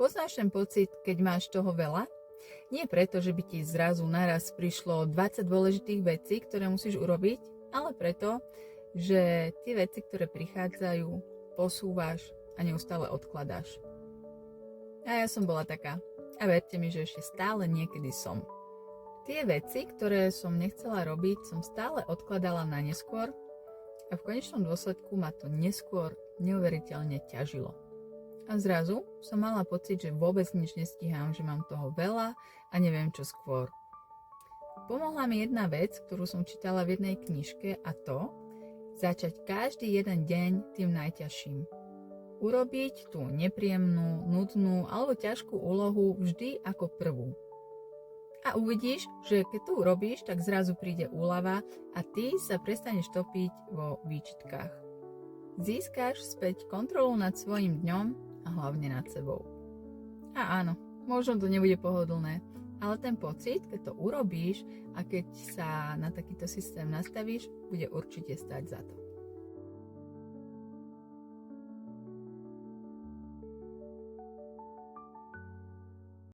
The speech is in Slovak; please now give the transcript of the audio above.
Poznáš ten pocit, keď máš toho veľa? Nie preto, že by ti zrazu naraz prišlo 20 dôležitých vecí, ktoré musíš urobiť, ale preto, že tie veci, ktoré prichádzajú, posúvaš a neustále odkladáš. A ja som bola taká. A verte mi, že ešte stále niekedy som. Tie veci, ktoré som nechcela robiť, som stále odkladala na neskôr a v konečnom dôsledku ma to neskôr neuveriteľne ťažilo. A zrazu som mala pocit, že vôbec nič nestíham, že mám toho veľa a neviem čo skôr. Pomohla mi jedna vec, ktorú som čítala v jednej knižke, a to začať každý jeden deň tým najťažším. Urobiť tú nepríjemnú, nudnú alebo ťažkú úlohu vždy ako prvú. A uvidíš, že keď to urobíš, tak zrazu príde úľava a ty sa prestaneš topiť vo výčitkách. Získaš späť kontrolu nad svojím dňom a hlavne nad sebou. A áno, možno to nebude pohodlné, ale ten pocit, keď to urobíš a keď sa na takýto systém nastavíš, bude určite stáť za to.